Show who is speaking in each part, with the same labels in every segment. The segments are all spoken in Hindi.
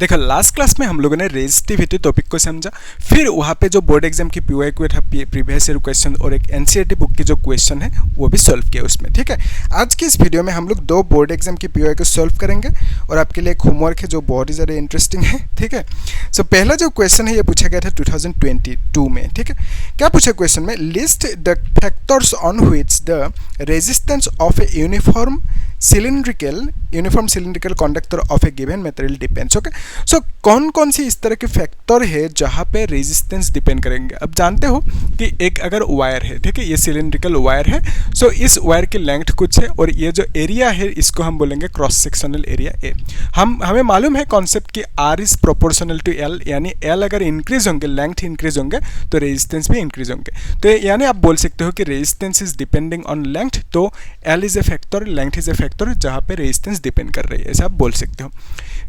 Speaker 1: देखो लास्ट क्लास में हम लोगों ने रेजिस्टिविटी टॉपिक को समझा, फिर वहाँ पे जो बोर्ड एग्जाम की पीवाईक्यू था, प्रीवियस ईयर क्वेश्चन और एक एनसीईआरटी बुक की जो क्वेश्चन है वो भी सॉल्व किया उसमें। ठीक है, आज की इस वीडियो में हम लोग दो बोर्ड एग्जाम की पीवाईक्यू सॉल्व करेंगे और आपके लिए एक होमवर्क है जो बहुत ही ज़्यादा इंटरेस्टिंग है। ठीक है, सो पहला जो क्वेश्चन है ये पूछा गया था 2022 में। ठीक है, क्या पूछा क्वेश्चन में, list the factors on which the resistance of a uniform cylindrical conductor of a given material depends. Okay, so कौन कौन सी इस तरह के फैक्टर है जहाँ पे रेजिस्टेंस डिपेंड करेंगे। अब जानते हो कि एक अगर वायर है, ठीक है, ये सिलिंड्रिकल वायर है, सो इस वायर की लेंथ कुछ है और ये जो एरिया है इसको हम बोलेंगे क्रॉस सेक्शनल एरिया ए। हमें मालूम है कॉन्सेप्ट कि R is proportional to L, यानी एल अगर इंक्रीज होंगे, लेंथ इंक्रीज होंगे तो रेजिस्टेंस भी इंक्रीज होंगे। तो यानी आप बोल सकते हो कि resistance is depending on length, तो l is a factor, length is a factor जहाँ पे रेजिस्टेंस डिपेंड कर रही है, ऐसा आप बोल सकते हो।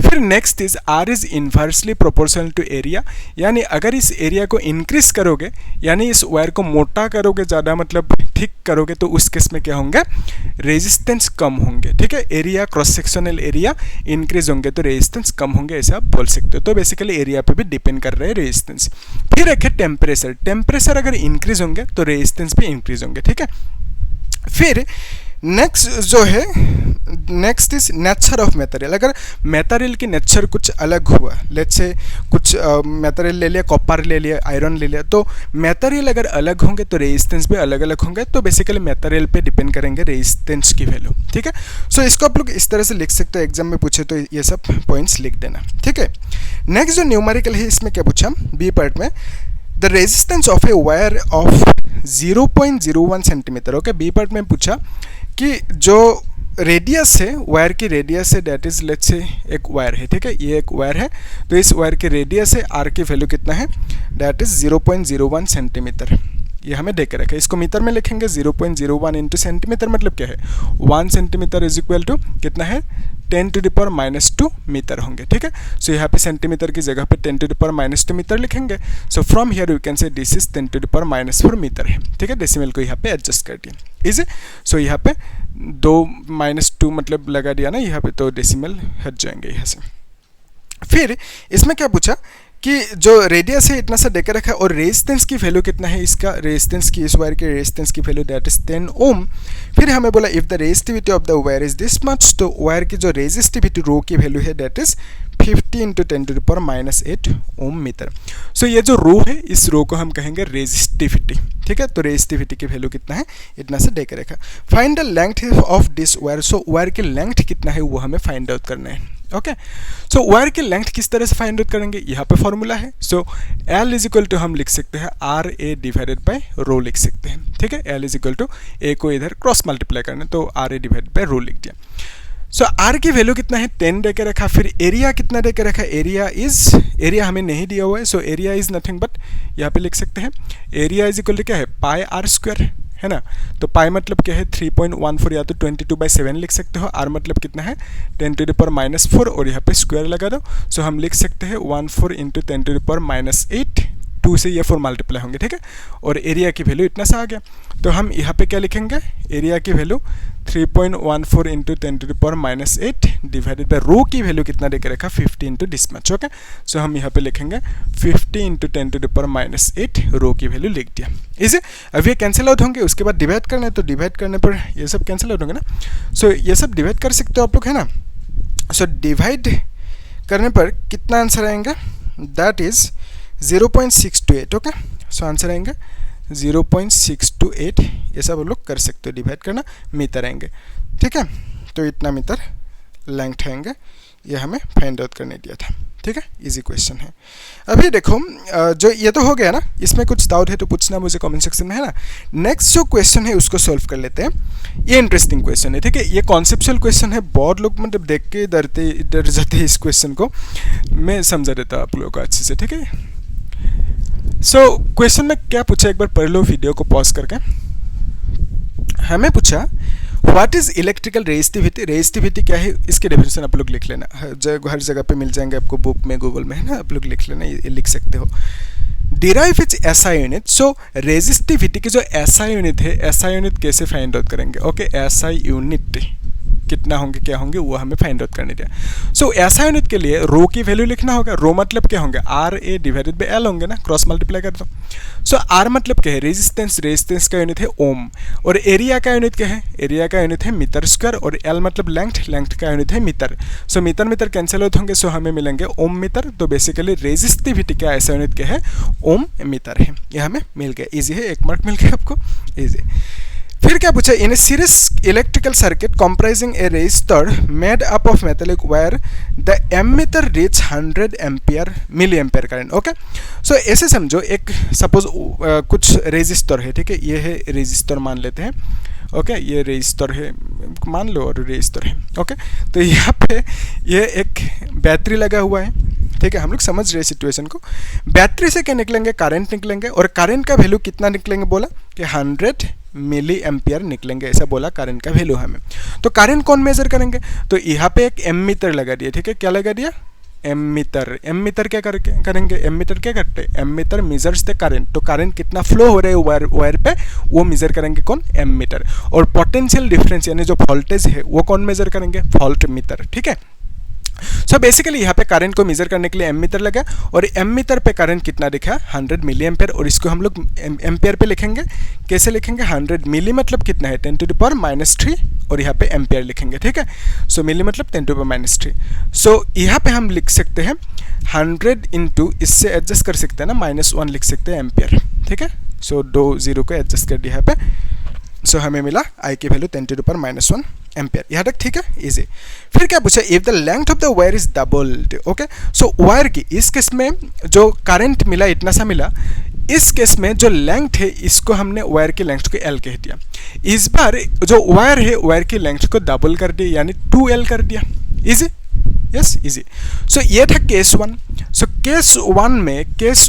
Speaker 1: फिर next is R is inversely proportional to area, यानी अगर इस एरिया को इंक्रीज करोगे, यानी इस वायर को मोटा करोगे, ज़्यादा मतलब थिक करोगे, तो उस केस में क्या होंगे, रेजिस्टेंस कम होंगे। ठीक है, area cross sectional area increase होंगे तो रेजिस्टेंस कम होंगे, ऐसे आप बोल सकते हो। तो बेसिकली एरिया पे भी डिपेंड कर रहे हैं रेजिस्टेंस। फिर एक है टेम्परेचर, टेम्परेचर अगर इंक्रीज होंगे तो रेजिस्टेंस भी इंक्रीज होंगे। ठीक है, फिर नेक्स्ट जो है, next is nature of material. अगर मटेरियल की नेचर कुछ अलग हुआ, लेट्स से कुछ मटेरियल ले लिया, कॉपर ले लिया, आयरन ले लिया, तो मटेरियल अगर अलग होंगे तो रेजिस्टेंस भी अलग अलग होंगे। तो बेसिकली मटेरियल पे डिपेंड करेंगे रेजिस्टेंस की वैल्यू। ठीक है, सो इसको आप लोग इस तरह से लिख सकते हो, एग्जाम में पूछे तो ये सब पॉइंट्स लिख देना। ठीक है, नेक्स्ट जो न्यूमेरिकल है इसमें क्या पूछा, बी पार्ट में, the resistance of a wire of 0.01 centimetre. Okay, B part में पूछा कि जो रेडियस है, वायर की रेडियस है, डेट इज लेट्स से एक वायर है, ठीक है, ये एक वायर है, तो इस वायर की रेडियस है, आर की वैल्यू कितना है, डेट इज 0.01 सेंटीमीटर। ये हमें दे के रखा है, इसको मीटर में लिखेंगे, 0.01 इंटू सेंटीमीटर मतलब क्या है, 1 सेंटीमीटर इज इक्वल टू कितना है, 10⁻⁻² मीटर होंगे। ठीक है, सो यहाँ पे सेंटीमीटर की जगह पे 10⁻⁻² मीटर लिखेंगे। So from here we can say this is 10⁻⁴ metre है। ठीक है, डेसिमल को यहाँ पे एडजस्ट कर दिया, इजी। सो यहाँ पे 2 मतलब लगा दिया ना यहाँ पे, तो डेसिमल हट जाएंगे यहाँ से। फिर इसमें क्या पूछा कि जो रेडियस है इतना सा देकर रखा है और रेजिस्टेंस की वैल्यू कितना है, इसका रेजिस्टेंस की, इस वायर के रेजिस्टेंस की वैल्यू दैट इज 10 ओम। फिर हमें बोला if the resistivity of the wire is this much, तो वायर की जो रेजिस्टिविटी रो की वैल्यू है that is 50 into 10⁻⁸ ohm metre. So ये जो रो है, इस रो को हम कहेंगे रेजिस्टिविटी। ठीक है, तो रेजिस्टिविटी की वैल्यू कितना है, इतना से देकर रखा। Find the length of this wire, so wire की लेंथ कितना है वो हमें फाइंड आउट करना है। ओके, सो वायर की लेंथ किस तरह से फाइंड आउट करेंगे, यहाँ पे फॉर्मूला है। So L is equal to हम लिख सकते हैं आर ए डिवाइडेड बाय रो लिख सकते हैं। ठीक है, एल इज इक्वल टू ए को इधर क्रॉस मल्टीप्लाई करना, तो आर ए डिवाइडेड बाय रो लिख दिया। सो आर की वैल्यू कितना है, 10 दे के रखा। फिर एरिया कितना दे के रखा, एरिया हमें नहीं दिया हुआ है, so area is nothing but, यहाँ पे लिख सकते हैं एरिया इज इक्वल टू क्या है, पाई आर स्क्वायर है ना। तो पाई मतलब क्या है, 3.14, या तो 22/7 लिख सकते हो। आर मतलब कितना है, 10⁻⁴, और यहाँ पे स्क्वायर लगा दो। सो हम लिख सकते हैं 14 इंटू 10⁻⁸, 2 से ये 4 मल्टीप्लाई होंगे। ठीक है, और एरिया की वैल्यू इतना सा आ गया। तो हम यहाँ पे क्या लिखेंगे, एरिया की वैल्यू 3.14 इंटू 10⁻⁸ डिवाइडेड बाय रो की वैल्यू कितना देकर रखा, 50 इंटू दिस मच। ओके, सो हम यहाँ पे लिखेंगे 50 इंटू 10⁻⁸ रो की वैल्यू लिख दिया, इसे। अब ये कैंसिल आउट होंगे, उसके बाद डिवाइड करना है, तो डिवाइड करने पर ये सब कैंसिल आउट होंगे ना। सो ये सब डिवाइड कर सकते हो आप लोग, है ना। सो डिवाइड करने पर कितना आंसर आएंगे, that is 0.628। Okay, so answer आएंगे 0.628, ये सब आप लोग कर सकते हो, डिवाइड करना, मीटर आएंगे। ठीक है, तो इतना मीटर लेंथ आएंगे, ये हमें फाइंड आउट करने दिया था। ठीक है, इजी क्वेश्चन है। अभी देखो जो ये तो हो गया ना, इसमें कुछ डाउट है तो पूछना मुझे कमेंट सेक्शन में, है ना। नेक्स्ट जो क्वेश्चन है उसको सॉल्व कर लेते हैं। ये इंटरेस्टिंग क्वेश्चन है, ठीक है, ये कॉन्सेप्चुअल क्वेश्चन है। बहुत लोग मतलब देख के डर जाते हैं इस क्वेश्चन को, मैं समझा देता हूँ आप लोगों को अच्छे से। ठीक है, सो क्वेश्चन में क्या पूछा, एक बार पढ़ लो वीडियो को पॉज करके। हमें पूछा what is electrical resistivity, resistivity क्या है, इसके डेफिनेशन आप लोग लिख लेना, हर जगह पे मिल जाएंगे आपको, बुक में, गूगल में, है ना, आप लोग लिख लेना, ये लिख सकते हो। Derive it's SI unit, so resistivity की जो एसआई यूनिट है, एसआई यूनिट कैसे फाइंड आउट करेंगे। ओके, एसआई यूनिट कितना होंगे क्या होंगे वो हमें फाइंड आउट करने दिया। सो ऐसा यूनिट के लिए रो की वैल्यू लिखना होगा। रो मतलब क्या होंगे, R A divided by L होंगे ना, क्रॉस मल्टीप्लाई कर दो। सो आर मतलब क्या है, रेजिस्टेंस, रेजिस्टेंस का यूनिट है ओम। और एरिया का यूनिट क्या है, एरिया का यूनिट है मीटर स्क्वायर। और एल मतलब लेंथ, लेंथ का यूनिट है मीटर। सो मीटर मीटर कैंसिल आउट होंगे, सो हमें मिलेंगे ओम मीटर। तो बेसिकली रेजिस्टिविटी का ऐसा यूनिट क्या है, ओम मीटर है। ये हमें मिल गया, इजी है, 1 मार्क मिल गया आपको, इजी। फिर क्या पूछा, in a series electrical circuit comprising a resistor made up of metallic wire the ammeter reach 100 ampere milli ampere current. Okay, so ऐसे समझो, एक सपोज कुछ रेजिस्टर है, ठीक है, ये है रेजिस्टर मान लेते हैं। ओके, ये रेजिस्टर है मान लो और रेजिस्टर है। ओके, तो यहाँ पे ये एक बैटरी लगा हुआ है, ठीक है, हम लोग समझ रहे सिचुएशन को। बैटरी से क्या निकलेंगे, करंट निकलेंगे। और करंट का वैल्यू कितना निकलेंगे, बोला कि 100 मिली एम्पियर निकलेंगे, ऐसा बोला करंट का वैल्यू हमें। तो करंट कौन मेजर करेंगे, तो यहाँ पे एक एमीटर लगा दिया, ठीक है, क्या लगा दिया, एमीटर। एमीटर क्या करेंगे, एमीटर क्या करते हैं, एमीटर मेजर्स द करंट। तो करंट कितना फ्लो हो रहा है वायर पे, वो मेजर करेंगे कौन, एमीटर। और पोटेंशियल डिफरेंस यानी जो वोल्टेज है वो कौन मेजर करेंगे, वोल्ट मीटर, ठीक है। सो बेसिकली यहाँ पे करंट को मेजर करने के लिए एमीटर लगा, और एमीटर पे करंट कितना दिखा, 100 मिली एम्पियर। और इसको हम लोग एम्पियर पे लिखेंगे, कैसे लिखेंगे, 100 मिली मतलब कितना है, 10⁻³ और यहाँ पे एम्पियर लिखेंगे, ठीक है। सो मिली मतलब 10⁻³ सो यहाँ पे हम लिख सकते हैं 100 इंटू, इससे एडजस्ट कर सकते हैं ना, -1 लिख सकते हैं एम्पियर, ठीक है। सो 2 0 को एडजस्ट कर दिया यहाँ पे। सो हमें मिला आई की वैल्यू 10⁻⁻1 एम्पियर, यहाँ तक ठीक है, इजी। फिर क्या पूछा, if the length of the wire is doubled. Okay, so wire की इस केस में जो करंट मिला इतना सा मिला, इस केस में जो लेंथ है इसको हमने वायर की लेंथ को एल कह दिया। इस बार जो वायर है वायर की लेंथ को डबल कर दिया, यानी 2L कर दिया, इजी, यस इजी। सो ये था केस 1। सो केस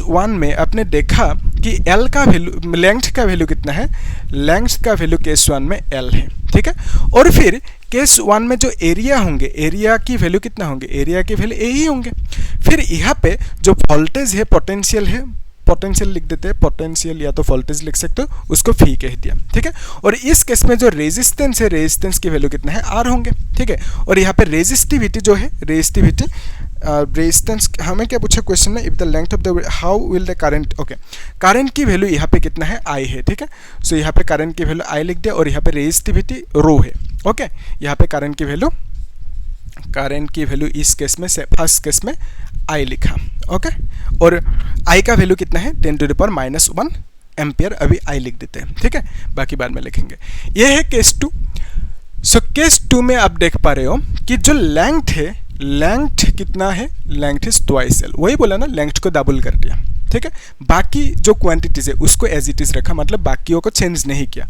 Speaker 1: 1 में आपने देखा कि L का वैल्यू, लेंथ का वैल्यू कितना है, लेंथ का वैल्यू केस 1 में L है, ठीक है। और फिर केस 1 में जो एरिया होंगे, एरिया की वैल्यू कितना होंगे, एरिया की वैल्यू ए ही होंगे। फिर यहाँ पे जो वोल्टेज है, पोटेंशियल है, पोटेंशियल लिख देते हैं, पोटेंशियल या तो वोल्टेज लिख सकते हो, उसको फी कह दिया, ठीक है। और इस केस में जो रेजिस्टेंस है, रेजिस्टेंस की वैल्यू कितना है, आर होंगे, ठीक है। और यहाँ पे रेजिस्टिविटी जो है, रेजिस्टिविटी रेजिस्टेंस, हमें क्या पूछा क्वेश्चन में, if the length of the, how will the current, okay, current की वैल्यू यहाँ पे कितना है, आई है, ठीक है। सो यहाँ पे करंट की वैल्यू आई लिख दिया, और यहाँ पे रेजिस्टिविटी रो है। ओके, यहाँ पे करंट की वैल्यू इस केस में से फर्स्ट केस में आई लिखा, ओके। और आई का वैल्यू कितना है, 10⁻⁻1 एम्पियर, अभी आई लिख देते हैं, ठीक है, बाकी बाद में लिखेंगे। ये है केस 2। सो केस 2 में आप देख पा रहे हो कि जो लेंथ है, लेंथ कितना है, लेंथ इज ट्वाइस एल, वही बोला ना, लेंथ को डबल कर दिया, ठीक है। बाकी जो क्वांटिटीज है उसको एज इट इज रखा, मतलब बाकियों को चेंज नहीं किया।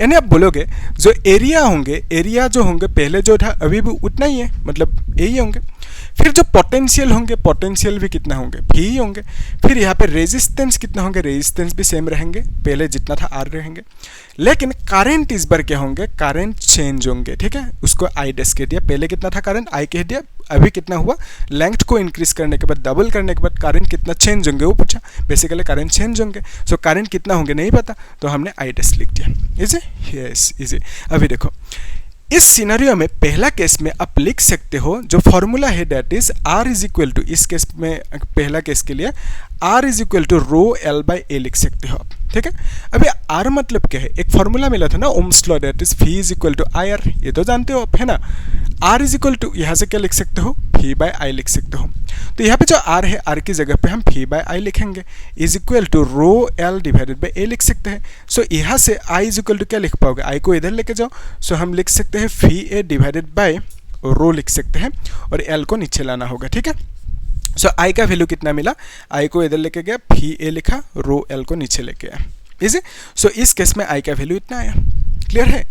Speaker 1: यानी आप बोलोगे जो एरिया होंगे, एरिया जो होंगे पहले जो था अभी भी उतना ही है, मतलब यही होंगे। फिर जो पोटेंशियल होंगे, पोटेंशियल भी कितना होंगे, भी ही होंगे। फिर यहाँ पे रेजिस्टेंस कितना होंगे, रेजिस्टेंस भी सेम रहेंगे, पहले जितना था आर रहेंगे। लेकिन करंट इस बार क्या होंगे, करंट चेंज होंगे, ठीक है। उसको आई डैश कह दिया, पहले कितना था करंट, आई कह दिया, अभी कितना हुआ, लेंथ को इंक्रीज करने के बाद, डबल करने के बाद करंट कितना चेंज होंगे वो पूछा। बेसिकली करंट चेंज होंगे, सो करंट कितना होंगे नहीं पता, तो हमने आई डैश लिख दिया, इजी, यस इजी। अभी देखो इस सिनेरियो में पहला केस में आप लिख सकते हो जो फॉर्मूला है, that is R is equal to, इस केस में पहला केस के लिए R is equal to rho l by A लिख सकते हो आप, ठीक है। अभी आर मतलब क्या है, एक फॉर्मूला मिला था ना Ohm's law, that is phi is equal to I R, ये तो जानते हो आप, है ना। आर इज इक्वल टू, यहाँ से क्या लिख सकते हो, फी बाय आई लिख सकते हो। तो यहाँ पे जो आर है, आर की जगह पे हम फी बाय आई लिखेंगे, is equal to rho l divided by A लिख सकते हैं। सो यहाँ से आई इज इक्वल टू क्या लिख पाओगे, आई को इधर लेके जाओ, सो हम लिख सकते हैं फी ए डिवाइडेड बाय रो लिख सकते हैं, और एल को नीचे लाना होगा, ठीक है। सो आई का वैल्यू कितना मिला, आई को इधर लेके गया, फी ए लिखा, रो एल को नीचे लेके गया, इजी। सो इस केस में आई का वैल्यू इतना आया, क्लियर है।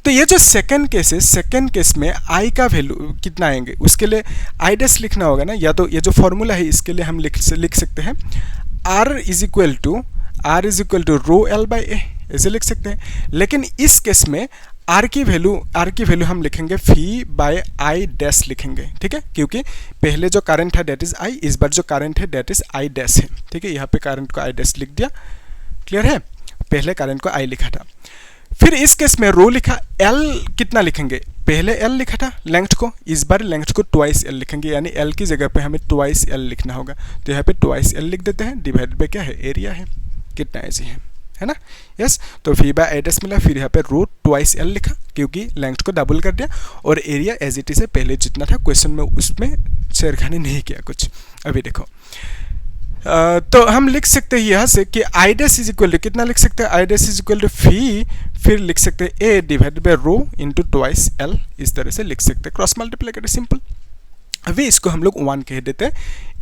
Speaker 1: तो ये जो सेकंड केस है, सेकंड केस में आई का वैल्यू कितना आएंगे, उसके लिए आई डैश लिखना होगा ना, या तो ये जो फॉर्मूला है इसके लिए हम लिख सकते हैं R is equal to rho l by A, ऐसे लिख सकते हैं। लेकिन इस केस में आर की वैल्यू हम लिखेंगे फी बाय आई डैश लिखेंगे, ठीक है, क्योंकि पहले जो करंट है दैट इज आई, इस बार जो करंट है दैट इज आई डैश है, ठीक है। यहाँ पे करंट को आई डैश लिख दिया, क्लियर है, पहले करंट को आई लिखा था। फिर इस केस में रो लिखा, एल कितना लिखेंगे, पहले एल लिखा था लेंथ को, इस बार लेंथ को ट्वाइस एल लिखेंगे, यानी एल की जगह पे हमें ट्वाइस एल लिखना होगा। तो यहाँ पे ट्वाइस एल लिख देते हैं, डिवाइड बाय क्या है, एरिया है, कितना ऐसी है ना, यस। तो फी बाय एडस मिला, फिर यहाँ पे रूट ट्वाइस एल लिखा क्योंकि लेंथ को डबल कर दिया, और एरिया एज इट इज पहले जितना था क्वेश्चन में उसमें छेड़खानी नहीं किया कुछ। अभी देखो तो हम लिख सकते हैं यहाँ से कि I dash is equal to कितना लिख सकते हैं, I dash is equal to phi, फिर लिख सकते हैं A divide by rho into twice l, इस तरह से लिख सकते हैं, क्रॉस मल्टीप्लाई करके सिंपल। अभी इसको हम लोग 1 कह देते हैं,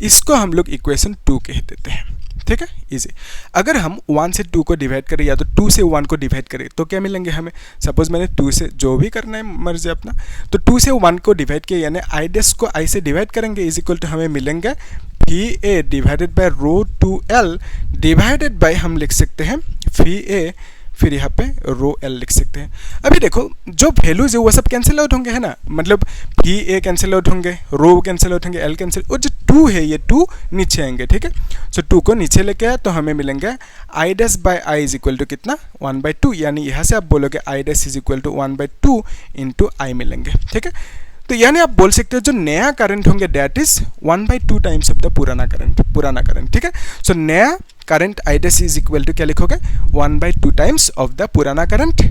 Speaker 1: इसको हम लोग इक्वेशन 2 कह देते हैं, ठीक है, इजी। अगर हम 1 से 2 को डिवाइड करें या तो 2 से 1 को डिवाइड करें तो क्या मिलेंगे हमें, सपोज मैंने 2 से, जो भी करना है मर्जी अपना, तो 2 से 1 को डिवाइड किया यानी आई डैश को आई से डिवाइड करेंगे, इज इक्वल टू हमें मिलेंगे phi A divided by rho two l divided by हम लिख सकते हैं फी ए, फिर यहाँ पे रो एल लिख सकते हैं। अभी देखो जो वैल्यूज है वो सब कैंसिल आउट होंगे, है ना, मतलब फी ए कैंसिल आउट होंगे, रो कैंसिल आउट होंगे, एल कैंसिल, और जो 2 है ये 2 नीचे आएंगे, ठीक है। सो 2 को नीचे लेके आए तो हमें मिलेंगे I dash by I is equal to कितना 1/2, यानी यहाँ से आप बोलोगे I dash is equal to 1/2 into I मिलेंगे, ठीक है। तो यानी आप बोल सकते हो जो नया करंट होंगे that is 1/2 times of the पुराना करंट, ठीक है। सो नया current I dash is equal to क्या लिखोगे 1/2 टाइम्स ऑफ द पुराना करंट,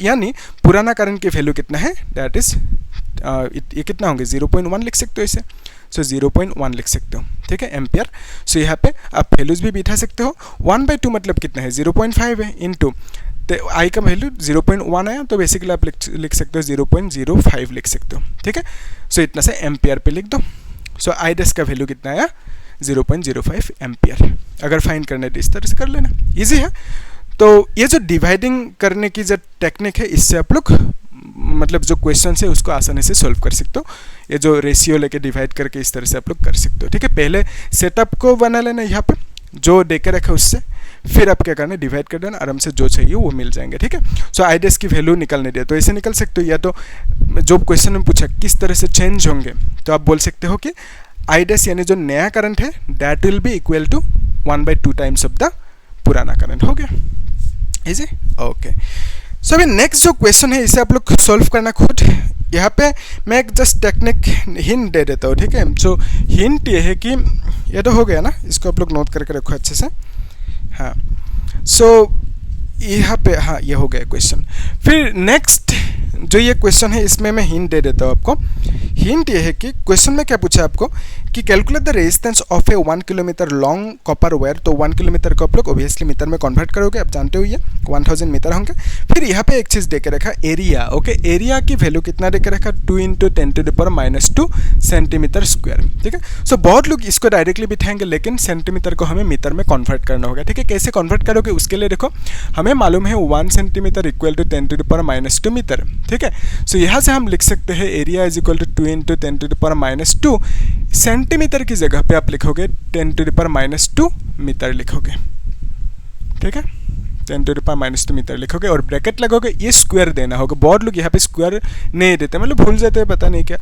Speaker 1: यानी पुराना करंट की वैल्यू कितना है, डैट इज ये कितना होंगे 0.1 लिख सकते हो इसे, सो 0.1 लिख सकते हो, ठीक है, एम्पियर। सो यहाँ पे आप वैल्यूज भी बिठा सकते हो, 1/2 मतलब कितना है 0.5 है, इंटू तो आई का वैल्यू 0.1 आया तो बेसिकली आप लिख सकते हो 0.05 लिख सकते हो, ठीक है। सो इतना से एम्पियर पे लिख दो। सो आई डैश का वैल्यू कितना आया 0.05 एम्पियर। अगर फाइंड करना है तो इस तरह से कर लेना, इजी है। तो ये जो डिवाइडिंग करने की जो टेक्निक है इससे आप लोग मतलब जो क्वेश्चन है उसको आसानी से सॉल्व कर सकते हो। ये जो रेशियो लेके डिवाइड करके इस तरह से आप लोग कर सकते हो, ठीक है। पहले सेटअप को बना लेना यहाँ पे जो देकर रखा उससे, फिर आप क्या करना है डिवाइड कर देना, आराम से जो चाहिए वो मिल जाएंगे, ठीक है। सो आई डैश की वैल्यू निकालने दिया तो ऐसे निकल सकते हो, या तो जो क्वेश्चन में पूछा किस तरह से चेंज होंगे तो आप बोल सकते हो कि आई डैश यानी जो नया करंट है that will be equal to 1/2 times of the पुराना करंट, हो गया, इजी, ओके। सो अभी नेक्स्ट जो क्वेश्चन है इसे आप लोग सॉल्व करना खुद। यहाँ पे मैं एक जस्ट टेक्निक हिंट दे देता हूँ, ठीक है। सो हिंट ये है कि ये तो हो गया ना, इसको आप लोग नोट करके रखो अच्छे से, हाँ। सो यहाँ पे हाँ ये हो गया क्वेश्चन। फिर नेक्स्ट जो ये क्वेश्चन है इसमें मैं हिंट दे देता हूँ आपको। हिंट ये है कि क्वेश्चन में क्या पूछा आपको कि calculate the resistance of A 1 kilometre long copper wire. तो 1 किलोमीटर को आप लोग ऑब्वियसली मीटर में कन्वर्ट करोगे, आप जानते हो ये 1000 मीटर होंगे। फिर यहाँ पे एक चीज़ देके रखा एरिया, ओके। एरिया की वैल्यू कितना देके रखा 2 × 10⁻² सेंटीमीटर स्क्वायर, ठीक है। सो बहुत लोग इसको डायरेक्टली बिठाएंगे लेकिन सेंटीमीटर को हमें मीटर में कन्वर्ट करना होगा, ठीक है। कैसे कन्वर्ट करोगे उसके लिए देखो हमें मालूम है 1 सेंटीमीटर इक्वल टू 10⁻² मीटर, ठीक है। सो यहाँ से हम लिख सकते हैं area is equal to 2 × 10⁻²। Centimetre की जगह पे आप लिखोगे 10⁻² मीटर लिखोगे, ठीक है, 10⁻² मीटर लिखोगे और ब्रैकेट लगोगे, ये स्क्वायर देना होगा। बहुत लोग यहाँ पे स्क्वायर नहीं देते, मतलब भूल जाते हैं पता नहीं क्या।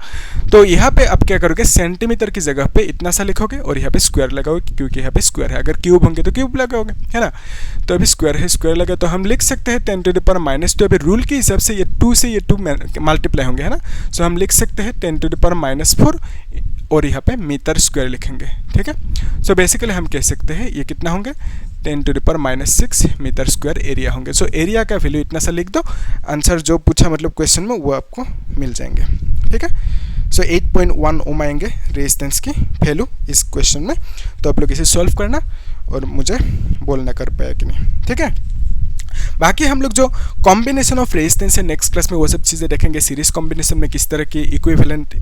Speaker 1: तो यहाँ पे आप क्या करोगे सेंटीमीटर की जगह पे इतना सा लिखोगे और यहाँ पे स्क्वायर लगाओगे क्योंकि यहाँ पे स्क्वायर है। अगर क्यूब होंगे तो क्यूब लगाओगे, है ना। तो अभी स्क्वायर है, स्क्वायर लगा तो हम लिख सकते हैं 10⁻²। अभी रूल के हिसाब से ये 2 से ये 2 मल्टीप्लाई होंगे, है ना। सो हम लिख सकते हैं 10⁻⁴ और यहाँ पे मीटर स्क्वायर लिखेंगे, ठीक है। सो बेसिकली हम कह सकते हैं ये कितना होंगे 10⁻�6 मीटर स्क्वायर एरिया होंगे। सो एरिया का वैल्यू इतना सा लिख दो, आंसर जो पूछा मतलब क्वेश्चन में वो आपको मिल जाएंगे, ठीक है। सो 8.1 ओम आएंगे रेजिस्टेंस की वैल्यू इस क्वेश्चन में। तो आप लोग इसे सॉल्व करना और मुझे बोलना कर पाया कि नहीं, ठीक है। बाकी हम लोग जो कॉम्बिनेशन ऑफ रेजिस्टेंस है नेक्स्ट क्लास में वो सब चीज़ें देखेंगे। सीरीज कॉम्बिनेशन में किस तरह की इक्विवेलेंट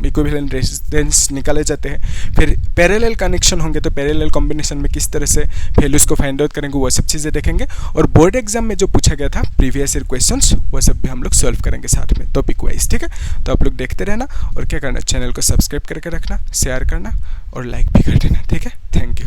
Speaker 1: इक्विवेलेंट रेजिस्टेंस निकाले जाते हैं। फिर पैरेलल कनेक्शन होंगे तो पैरेलल कॉम्बिनेशन में किस तरह से वैल्यूज को फाइंड आउट करेंगे, वो सब चीज़ें देखेंगे। और बोर्ड एग्जाम में जो पूछा गया था प्रीवियस ईयर क्वेश्चंस वो सब भी हम लोग सॉल्व करेंगे साथ में टॉपिक वाइज, ठीक है। तो आप लोग देखते रहना और क्या करना, चैनल को सब्सक्राइब करके रखना, शेयर करना और लाइक भी कर देना, ठीक है। Thank you.